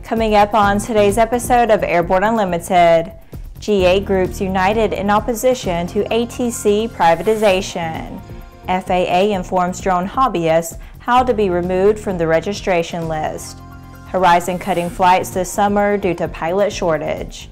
Coming up on today's episode of Airborne Unlimited, GA groups united in opposition to ATC privatization. FAA informs drone hobbyists how to be removed from the registration list. Horizon cutting flights this summer due to pilot shortage.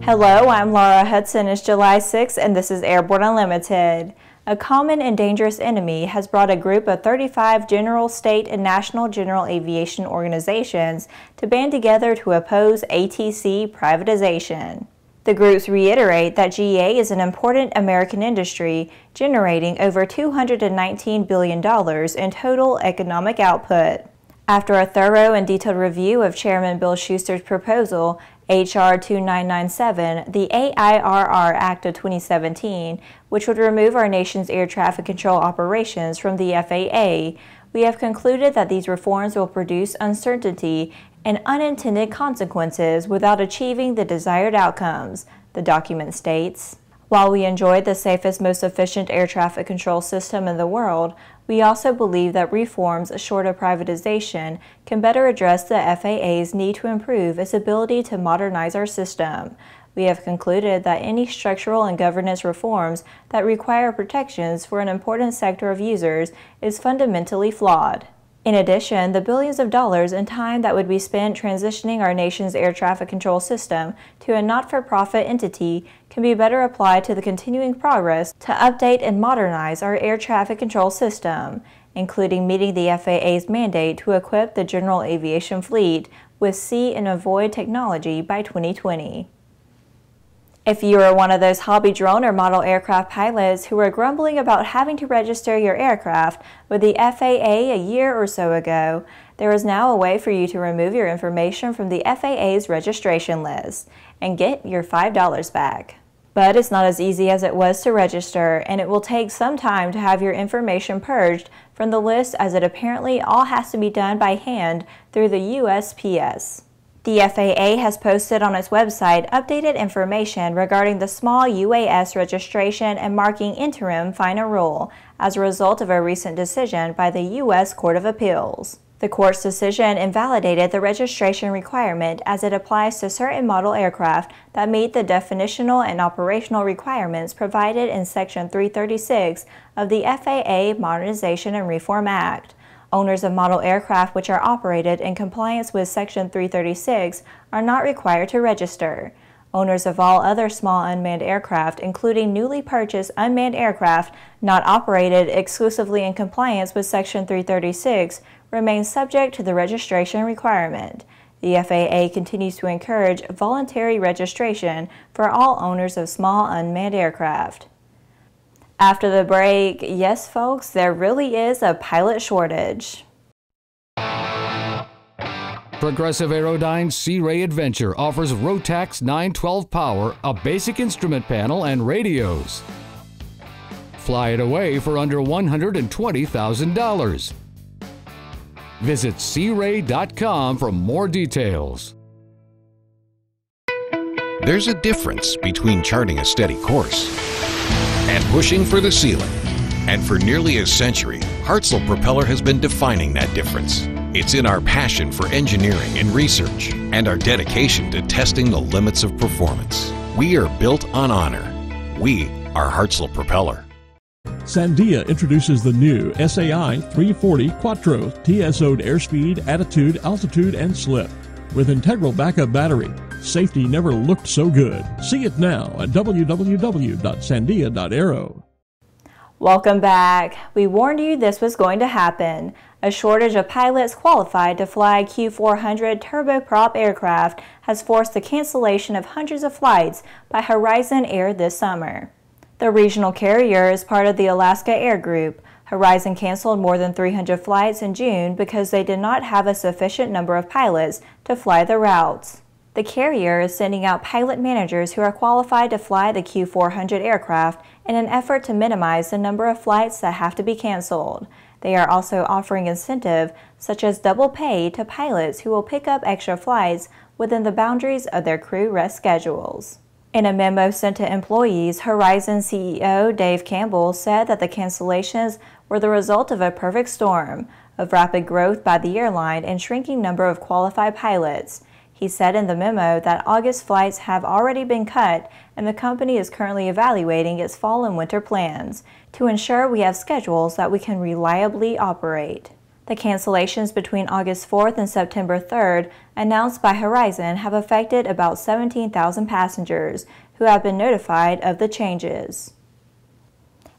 Hello, I'm Laura Hudson. It's July 6th and this is Airborne Unlimited. A common and dangerous enemy has brought a group of 35 general, state, and national general aviation organizations to band together to oppose ATC privatization. The groups reiterate that GA is an important American industry, generating over $219 billion in total economic output. After a thorough and detailed review of Chairman Bill Shuster's proposal, H.R. 2997, the AIRR Act of 2017, which would remove our nation's air traffic control operations from the FAA, we have concluded that these reforms will produce uncertainty and unintended consequences without achieving the desired outcomes, the document states. While we enjoy the safest, most efficient air traffic control system in the world, we also believe that reforms short of privatization can better address the FAA's need to improve its ability to modernize our system. We have concluded that any structural and governance reforms that require protections for an important sector of users is fundamentally flawed. In addition, the billions of dollars in time that would be spent transitioning our nation's air traffic control system to a not-for-profit entity can be better applied to the continuing progress to update and modernize our air traffic control system, including meeting the FAA's mandate to equip the general aviation fleet with see and avoid technology by 2020. If you are one of those hobby drone or model aircraft pilots who are grumbling about having to register your aircraft with the FAA a year or so ago, there is now a way for you to remove your information from the FAA's registration list and get your $5 back. But it's not as easy as it was to register, and it will take some time to have your information purged from the list, as it apparently all has to be done by hand through the USPS. The FAA has posted on its website updated information regarding the small UAS registration and marking interim final rule as a result of a recent decision by the U.S. Court of Appeals. The court's decision invalidated the registration requirement as it applies to certain model aircraft that meet the definitional and operational requirements provided in Section 336 of the FAA Modernization and Reform Act. Owners of model aircraft which are operated in compliance with Section 336 are not required to register. Owners of all other small unmanned aircraft, including newly purchased unmanned aircraft not operated exclusively in compliance with Section 336, remain subject to the registration requirement. The FAA continues to encourage voluntary registration for all owners of small unmanned aircraft. After the break, yes folks, there really is a pilot shortage. Progressive Aerodyne's Sea Ray Adventure offers Rotax 912 power, a basic instrument panel, and radios. Fly it away for under $120,000. Visit searay.com for more details. There's a difference between charting a steady course and pushing for the ceiling. And for nearly a century, Hartzell Propeller has been defining that difference. It's in our passion for engineering and research and our dedication to testing the limits of performance. We are built on honor. We are Hartzell Propeller. Sandia introduces the new SAI 340 Quattro TSO'd airspeed, attitude, altitude, and slip. With integral backup battery, safety never looked so good. See it now at www.sandia.aero. Welcome back. We warned you this was going to happen. A shortage of pilots qualified to fly Q400 turboprop aircraft has forced the cancellation of hundreds of flights by Horizon Air this summer. The regional carrier is part of the Alaska Air Group. Horizon canceled more than 300 flights in June because they did not have a sufficient number of pilots to fly the routes. The carrier is sending out pilot managers who are qualified to fly the Q400 aircraft in an effort to minimize the number of flights that have to be canceled. They are also offering incentive, such as double pay, to pilots who will pick up extra flights within the boundaries of their crew rest schedules. In a memo sent to employees, Horizon CEO Dave Campbell said that the cancellations were the result of a perfect storm of rapid growth by the airline and shrinking number of qualified pilots. He said in the memo that August flights have already been cut and the company is currently evaluating its fall and winter plans to ensure we have schedules that we can reliably operate. The cancellations between August 4th and September 3rd announced by Horizon have affected about 17,000 passengers who have been notified of the changes.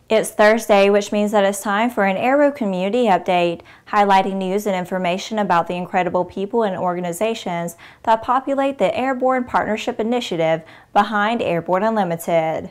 It's Thursday, which means that it's time for an Aero Community Update, highlighting news and information about the incredible people and organizations that populate the Airborne Partnership Initiative behind Airborne Unlimited.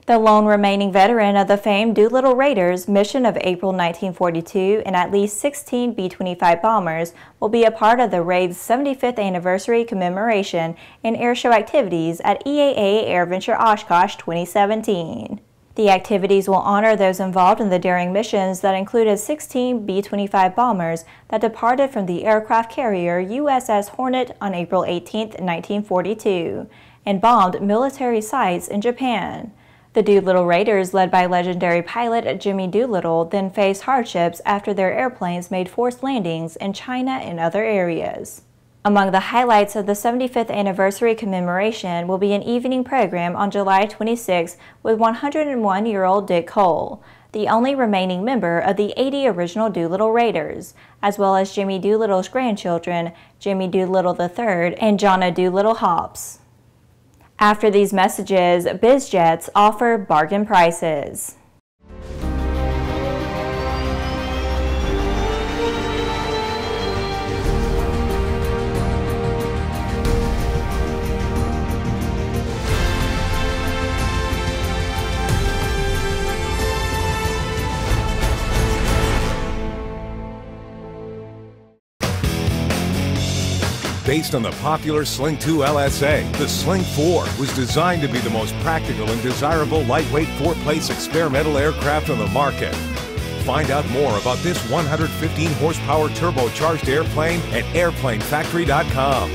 The lone remaining veteran of the famed Doolittle Raiders mission of April 1942 and at least 16 B-25 bombers will be a part of the raid's 75th anniversary commemoration and airshow activities at EAA AirVenture Oshkosh 2017. The activities will honor those involved in the daring missions that included 16 B-25 bombers that departed from the aircraft carrier USS Hornet on April 18, 1942, and bombed military sites in Japan. The Doolittle Raiders, led by legendary pilot Jimmy Doolittle, then faced hardships after their airplanes made forced landings in China and other areas. Among the highlights of the 75th anniversary commemoration will be an evening program on July 26 with 101-year-old Dick Cole, the only remaining member of the 80 original Doolittle Raiders, as well as Jimmy Doolittle's grandchildren, Jimmy Doolittle III and Jonna Doolittle Hops. After these messages, BizJets offer bargain prices. Based on the popular Sling 2 LSA, the Sling 4 was designed to be the most practical and desirable lightweight four-place experimental aircraft on the market. Find out more about this 115 horsepower turbocharged airplane at airplanefactory.com.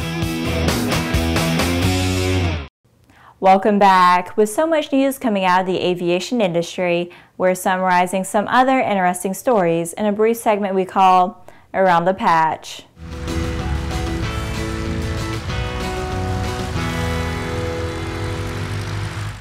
Welcome back. With so much news coming out of the aviation industry, we're summarizing some other interesting stories in a brief segment we call Around the Patch.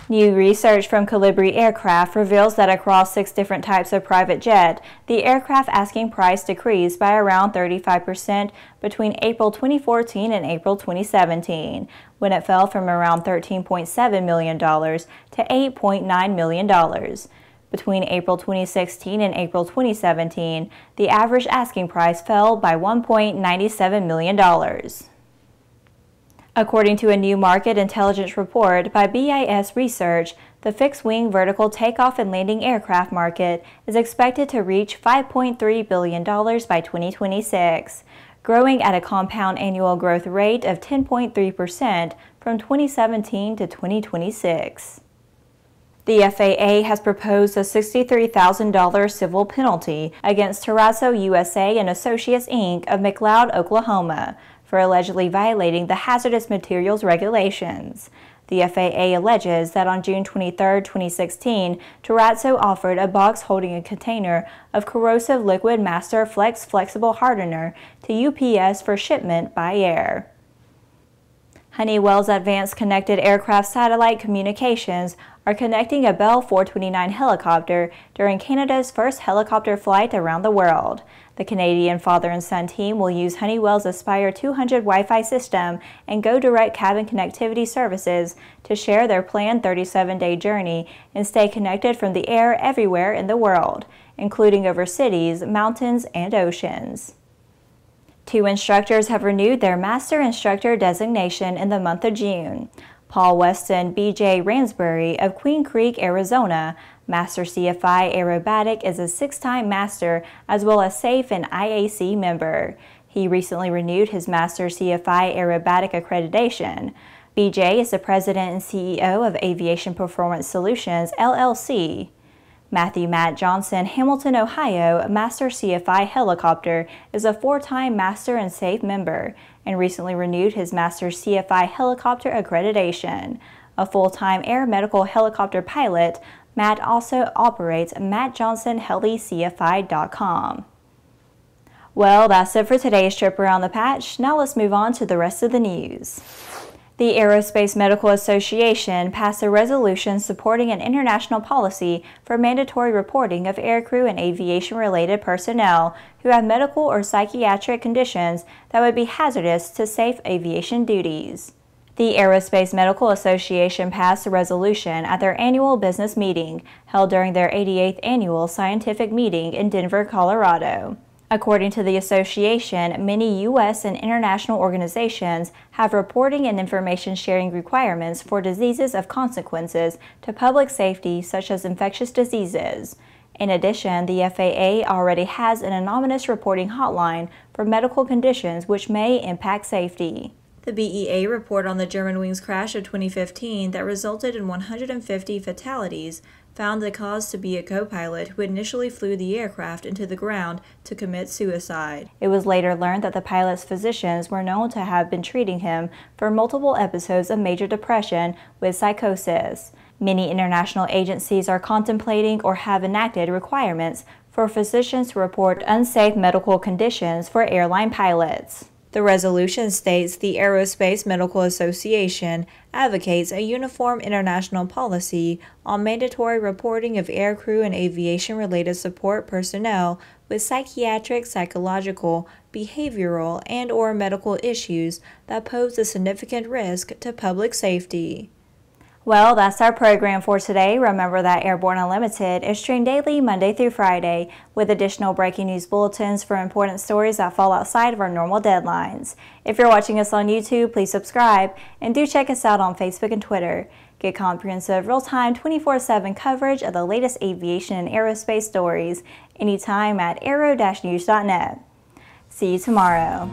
New research from Colibri Aircraft reveals that across 6 different types of private jet, the aircraft asking price decreased by around 35% between April 2014 and April 2017, when it fell from around $13.7 million to $8.9 million. Between April 2016 and April 2017, the average asking price fell by $1.97 million. According to a new market intelligence report by BIS Research, the fixed-wing vertical takeoff and landing aircraft market is expected to reach $5.3 billion by 2026, growing at a compound annual growth rate of 10.3% from 2017 to 2026. The FAA has proposed a $63,000 civil penalty against Terrazzo USA and Associates, Inc. of McLeod, Oklahoma, for allegedly violating the hazardous materials regulations. The FAA alleges that on June 23, 2016, Terrazzo offered a box holding a container of corrosive liquid master flex flexible hardener to UPS for shipment by air. Honeywell's Advanced Connected Aircraft Satellite Communications are connecting a Bell 429 helicopter during Canada's first helicopter flight around the world. The Canadian father and son team will use Honeywell's Aspire 200 Wi-Fi system and Go Direct cabin connectivity services to share their planned 37-day journey and stay connected from the air everywhere in the world, including over cities, mountains, and oceans. 2 instructors have renewed their Master Instructor designation in the month of June. Paul Weston B.J. Ransbury of Queen Creek, Arizona, Master CFI Aerobatic, is a 6-time Master as well as SAFE and IAC member. He recently renewed his Master CFI Aerobatic accreditation. BJ is the President and CEO of Aviation Performance Solutions, LLC. Matthew Matt Johnson, Hamilton, Ohio, Master CFI Helicopter, is a 4-time Master and Safe member and recently renewed his Master CFI Helicopter accreditation. A full-time air medical helicopter pilot, Matt also operates mattjohnsonhelicfi.com. Well, that's it for today's trip around the patch. Now let's move on to the rest of the news. The Aerospace Medical Association passed a resolution supporting an international policy for mandatory reporting of aircrew and aviation-related personnel who have medical or psychiatric conditions that would be hazardous to safe aviation duties. The Aerospace Medical Association passed a resolution at their annual business meeting, held during their 88th annual scientific meeting in Denver, Colorado. According to the association, many U.S. and international organizations have reporting and information sharing requirements for diseases of consequences to public safety, such as infectious diseases. In addition, the FAA already has an anonymous reporting hotline for medical conditions which may impact safety. The BEA report on the Germanwings crash of 2015 that resulted in 150 fatalities found the cause to be a co-pilot who initially flew the aircraft into the ground to commit suicide. It was later learned that the pilot's physicians were known to have been treating him for multiple episodes of major depression with psychosis. Many international agencies are contemplating or have enacted requirements for physicians to report unsafe medical conditions for airline pilots. The resolution states the Aerospace Medical Association advocates a uniform international policy on mandatory reporting of aircrew and aviation-related support personnel with psychiatric, psychological, behavioral, and/or medical issues that pose a significant risk to public safety. Well, that's our program for today. Remember that Airborne Unlimited is streamed daily Monday through Friday with additional breaking news bulletins for important stories that fall outside of our normal deadlines. If you're watching us on YouTube, please subscribe and do check us out on Facebook and Twitter. Get comprehensive, real-time, 24/7 coverage of the latest aviation and aerospace stories anytime at aero-news.net. See you tomorrow.